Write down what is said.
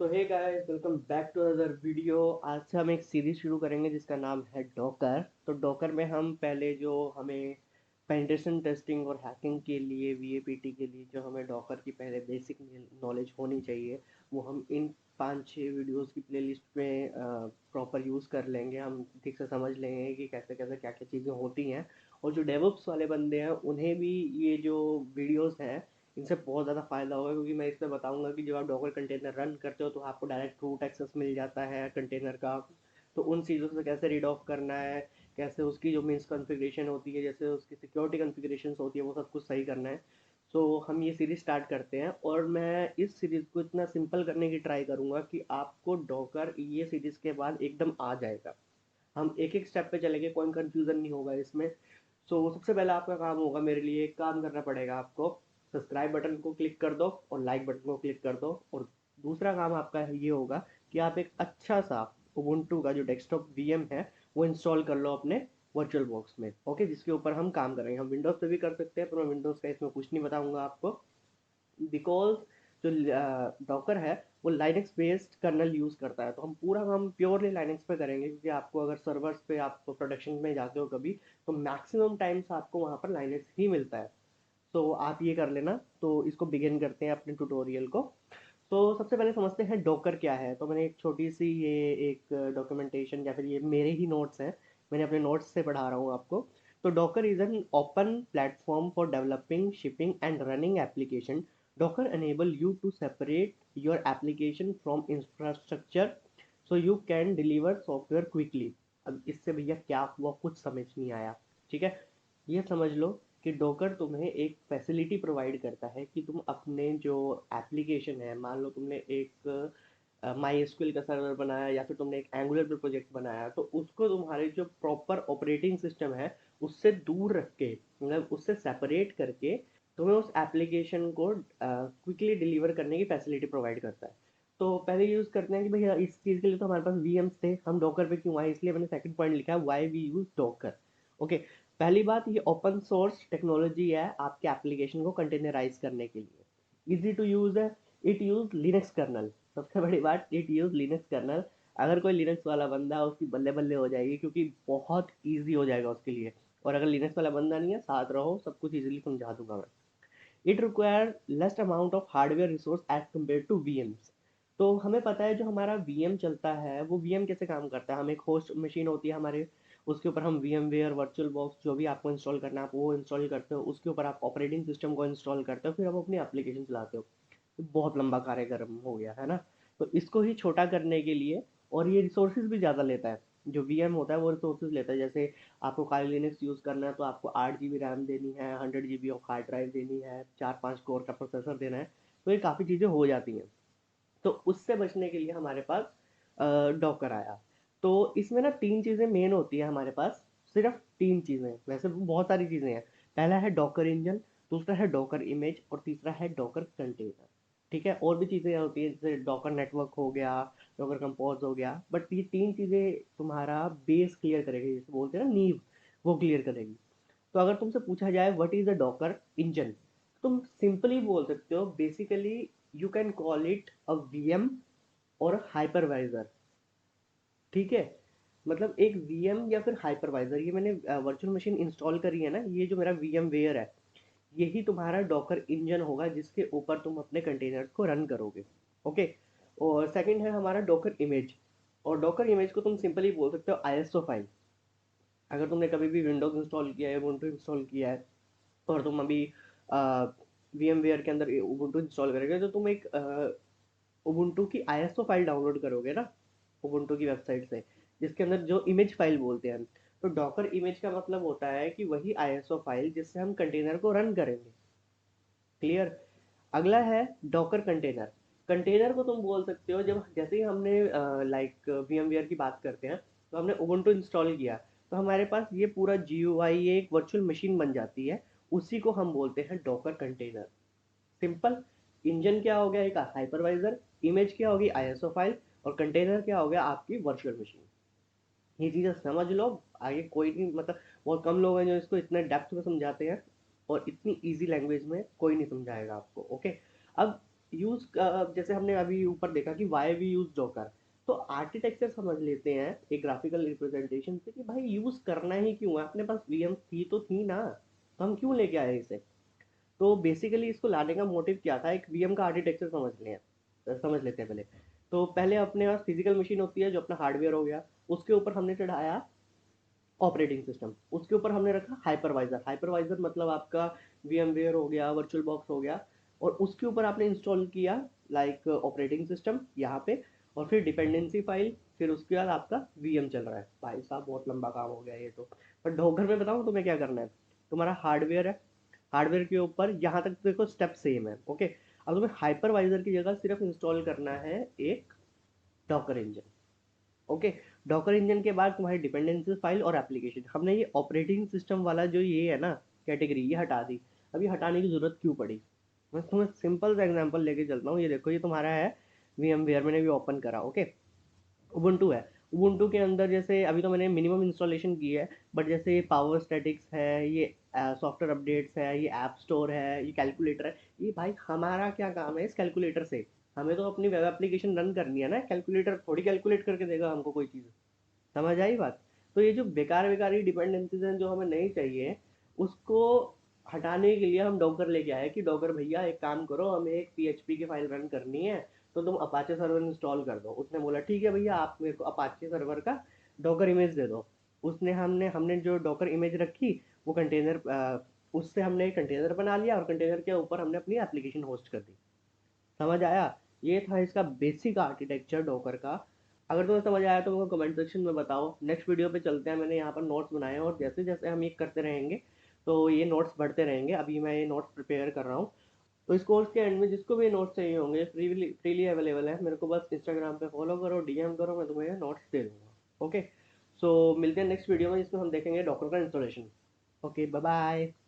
तो hey guys, welcome back to other video. आज से हम एक सीरीज शुरू करेंगे जिसका नाम है डॉकर। तो डॉकर में हम पहले जो हमें पेनिट्रेशन टेस्टिंग और हैकिंग के लिए वीएपीटी के लिए जो हमें डॉकर की पहले बेसिक नॉलेज होनी चाहिए, वो हम इन 5-6 वीडियोस की प्लेलिस्ट में प्रॉपर यूज़ कर लेंगे। हम ठीक से समझ लेंगे कि कैसे कैसे क्या क्या चीज़ें होती हैं। और जो डेवऑप्स वाले बंदे हैं उन्हें भी ये जो वीडियोस हैं इनसे बहुत ज़्यादा फ़ायदा होगा, क्योंकि मैं इसमें बताऊंगा कि जब आप डॉकर कंटेनर रन करते हो तो आपको डायरेक्ट रूट एक्सेस मिल जाता है कंटेनर का। तो उन चीज़ों से कैसे रीड ऑफ करना है, कैसे उसकी जो मीन्स कॉन्फ़िगरेशन होती है, जैसे उसकी सिक्योरिटी कॉन्फ़िगरेशंस होती है, वो सब कुछ सही करना है। सो हम ये सीरीज़ स्टार्ट करते हैं और मैं इस सीरीज़ को इतना सिंपल करने की ट्राई करूँगा कि आपको डॉकर ये सीरीज़ के बाद एकदम आ जाएगा। हम एक एक स्टेप पे चलेंगे, कोई कंफ्यूजन नहीं होगा इसमें। सो सबसे पहले आपका काम होगा, मेरे लिए एक काम करना पड़ेगा आपको। सब्सक्राइब बटन को क्लिक कर दो और लाइक बटन को क्लिक कर दो। और दूसरा काम आपका ये होगा कि आप एक अच्छा सा उबुंटू का जो डेस्कटॉप वीएम है वो इंस्टॉल कर लो अपने वर्चुअल बॉक्स में। ओके, जिसके ऊपर हम काम करेंगे। हम विंडोज़ पे भी कर सकते हैं, पर मैं विंडोज़ का इसमें कुछ नहीं बताऊंगा आपको, बिकॉज जो डॉकर है वो लाइनक्स बेस्ड कर्नल यूज़ करता है। तो हम पूरा हम प्योरली लाइनक्स पे करेंगे, क्योंकि आपको अगर सर्वर्स पे आप प्रोडक्शन में जाते हो कभी, तो मैक्सिमम टाइम्स आपको वहाँ पर लाइनक्स ही मिलता है। तो आप ये कर लेना। तो इसको बिगिन करते हैं अपने ट्यूटोरियल को। तो सबसे पहले समझते हैं डॉकर क्या है। तो मैंने एक छोटी सी ये एक डॉक्यूमेंटेशन, या फिर ये मेरे ही नोट्स हैं, मैंने अपने नोट्स से पढ़ा रहा हूँ आपको। तो Docker is an open platform for developing, shipping and running application. Docker enable you to separate your application from infrastructure so you can deliver software quickly। अब इससे भैया क्या हुआ, कुछ समझ नहीं आया? ठीक है, ये समझ लो कि डोकर तुम्हें एक फैसिलिटी प्रोवाइड करता है कि तुम अपने जो एप्लीकेशन है, मान लो तुमने एक माई एसक्यूएल का सर्वर बनाया या फिर तुमने एक एंगुलर पे प्रोजेक्ट बनाया, तो उसको तुम्हारे जो प्रॉपर ऑपरेटिंग सिस्टम है उससे दूर रख के, मतलब उससे सेपरेट करके तुम्हें उस एप्लीकेशन को क्विकली डिलीवर करने की फैसिलिटी प्रोवाइड करता है। तो पहले यूज़ करते हैं कि भैया इस चीज़ के लिए तो हमारे पास वीएम्स थे, हम डॉकर पे क्यों आए, इसलिए मैंने सेकंड पॉइंट लिखा है why we use Docker. Okay, पहली बात, ये ओपन सोर्स टेक्नोलॉजी है आपके एप्लीकेशन को कंटेनराइज करने के लिए। इजी टू यूज़ है, इट यूज़ लिनक्स कर्नल। सबसे बड़ी बात, इट यूज़ लिनक्स कर्नल। अगर कोई लिनक्स वाला बंदा है उसकी बल्ले बल्ले हो जाएगी, क्योंकि बहुत ईजी हो जाएगा उसके लिए। और अगर लिनक्स वाला बंदा नहीं है, साथ रहो, सब कुछ ईजिली समझा दूंगा मैं। It require less amount of hardware resource as compare to VMs. तो हमें पता है जो हमारा वीएम चलता है वो वीएम कैसे काम करता है। हम एक होस्ट मशीन होती है हमारे, उसके ऊपर हम वीएम वेयर वर्चुअल बॉक्स जो भी आपको इंस्टॉल करना है आप वो इंस्टॉल करते हो, उसके ऊपर आप ऑपरेटिंग सिस्टम को इंस्टॉल करते हो, फिर आप अपनी एप्लीकेशन चलाते हो। तो बहुत लंबा कार्यक्रम हो गया है ना। तो इसको ही छोटा करने के लिए, और ये रिसोर्सेज भी ज़्यादा लेता है, जो वीएम होता है वो रिसोर्सेज लेता है। जैसे आपको काली लिनक्स यूज़ करना है तो आपको 8 GB रैम देनी है, 100 GB ऑफ हार्ड ड्राइव देनी है, 4-5 कोर का प्रोसेसर देना है। तो ये काफ़ी चीज़ें हो जाती हैं। तो उससे बचने के लिए हमारे पास डॉकर आया। तो इसमें ना 3 चीज़ें मेन होती है हमारे पास, सिर्फ 3 चीज़ें, वैसे बहुत सारी चीज़ें हैं। पहला है डॉकर इंजन, दूसरा है डॉकर इमेज, और तीसरा है डॉकर कंटेनर। ठीक है, और भी चीज़ें होती है जैसे डॉकर नेटवर्क हो गया, डॉकर कंपोज हो गया, बट ये 3 चीज़ें तुम्हारा बेस क्लियर करेगी, जैसे बोलते हैं ना नींव, वो क्लियर करेगी। तो अगर तुमसे पूछा जाए what is a Docker engine, तुम सिंपली बोल सकते हो basically you can call it a VM और हाइपरवाइजर। ठीक है, मतलब एक वीएम या फिर हाइपरवाइजर। ये मैंने वर्चुअल मशीन इंस्टॉल करी है ना, ये जो मेरा वीएम वेयर है, यही तुम्हारा डॉकर इंजन होगा जिसके ऊपर तुम अपने कंटेनर्स को रन करोगे। ओके, और सेकंड है हमारा डॉकर इमेज। और डॉकर इमेज को तुम सिंपली बोल सकते हो आईएसओ फाइल। अगर तुमने कभी भी विंडोज इंस्टॉल किया है, ubuntu इंस्टॉल किया है, और तुम अभी वीएम वेयर के अंदर ubuntu इंस्टॉल करोगे, तो तुम एक ubuntu की आईएसओ फाइल डाउनलोड करोगे ना ubuntu की वेबसाइट से, जिसके अंदर जो इमेज फाइल बोलते हैं हम। तो डॉकर इमेज का मतलब होता है कि वही आईएसओ फाइल जिससे हम कंटेनर को रन करेंगे। क्लियर? अगला है डॉकर कंटेनर। कंटेनर को तुम बोल सकते हो, जब जैसे ही हमने लाइक वीएमवेयर की बात करते हैं, तो हमने उबुंटू इंस्टॉल किया, तो हमारे पास ये पूरा जीयूआई एक वर्चुअल मशीन बन जाती है। उसी को हम बोलते हैं डॉकर कंटेनर। सिंपल। इंजन क्या हो गया, एक हाइपरवाइजर। इमेज क्या होगी, आईएसओ फाइल। और कंटेनर क्या हो गया, आपकी वर्चुअल मशीन। ये चीज़ें समझ लो। आगे कोई नहीं, मतलब बहुत कम लोग हैं जो इसको इतने डेप्थ में समझाते हैं, और इतनी इजी लैंग्वेज में कोई नहीं समझाएगा आपको। ओके, अब यूज जैसे हमने अभी ऊपर देखा कि वाई वी यूज डॉकर, तो आर्किटेक्चर समझ लेते हैं एक ग्राफिकल रिप्रेजेंटेशन से कि भाई यूज करना ही क्यों है, अपने पास वीएम थी तो थी ना, तो हम क्यों लेके आए इसे। तो बेसिकली इसको लाने का मोटिव क्या था, एक वीएम का आर्किटेक्चर समझ लेते हैं पहले। तो पहले अपने पास फिजिकल मशीन होती है जो अपना हार्डवेयर हो गया, उसके ऊपर हमने चढ़ाया ऑपरेटिंग सिस्टम, उसके ऊपर हमने रखा हाइपरवाइजर। हाइपरवाइजर मतलब आपका वीएमवेयर हो गया, वर्चुअल बॉक्स हो गया, और उसके ऊपर आपने इंस्टॉल किया लाइक ऑपरेटिंग सिस्टम यहाँ पे, और फिर डिपेंडेंसी फाइल, फिर उसके बाद आपका वीएम चल रहा है। भाई साहब बहुत लंबा काम हो गया ये तो। पर डॉकर में बताऊँ तुम्हें क्या करना है। तुम्हारा हार्डवेयर है, हार्डवेयर के ऊपर यहाँ तक तो देखो स्टेप सेम है, ओके। अब तुम्हें हाइपरवाइजर की जगह सिर्फ इंस्टॉल करना है एक Docker engine, okay. Docker engine के बाद तुम्हारी डिपेंडेंसी फाइल और एप्लीकेशन, हमने ये ऑपरेटिंग सिस्टम वाला जो ये है ना कैटेगरी, ये हटा दी। अब ये हटाने की जरूरत क्यों पड़ी, मैं तुम्हें सिंपल सा एग्जांपल लेके चलता हूँ। ये देखो ये तुम्हारा है VMware, मैंने भी ओपन करा, ओके। उबुंटू है, उबुंटू के अंदर जैसे अभी तो मैंने मिनिमम इंस्टॉलेशन की है, बट जैसे पावर स्टैटिक्स है, ये सॉफ्टवेयर अपडेट्स है, ये ऐप स्टोर है, ये कैलकुलेटर है। ये भाई हमारा क्या काम है इस कैलकुलेटर से, हमें तो अपनी वेब एप्लीकेशन रन करनी है ना, कैलकुलेटर थोड़ी कैलकुलेट करके देगा हमको कोई चीज़। समझ आई बात। तो ये जो बेकार बेकार ही डिपेंडेंसीज हैं जो हमें नहीं चाहिए, उसको हटाने के लिए हम डॉकर लेके आए कि डॉकर भैया एक काम करो, हमें एक PHP की फाइल रन करनी है, तो तुम अपाचे सर्वर इंस्टॉल कर दो। उसने बोला ठीक है भैया, आप मेरे को अपाचे सर्वर का डॉकर इमेज दे दो। उसने हमने हमने जो डॉकर इमेज रखी, वो कंटेनर, उससे हमने एक कंटेनर बना लिया, और कंटेनर के ऊपर हमने अपनी एप्लीकेशन होस्ट कर दी। समझ आया। ये था इसका बेसिक आर्किटेक्चर डॉकर का। अगर तुम्हें समझ आया तो मुझे कमेंट सेक्शन में बताओ। नेक्स्ट वीडियो पे चलते हैं, मैंने यहाँ पर नोट्स बनाए हैं, और जैसे जैसे हम ये करते रहेंगे तो ये नोट्स बढ़ते रहेंगे। अभी मैं ये नोट्स प्रिपेयर कर रहा हूँ, तो इस कोर्स के एंड में जिसको भी नोट्स चाहिए होंगे फ्रीली फ्रीली अवेलेबल है, मेरे को बस इंस्टाग्राम पे फॉलो करो, DM करो, मैं तुम्हें नोट्स दे दूंगा, ओके। सो मिलते हैं नेक्स्ट वीडियो में जिसमें हम देखेंगे डॉकर का इंस्टॉलेशन। Okay, bye bye.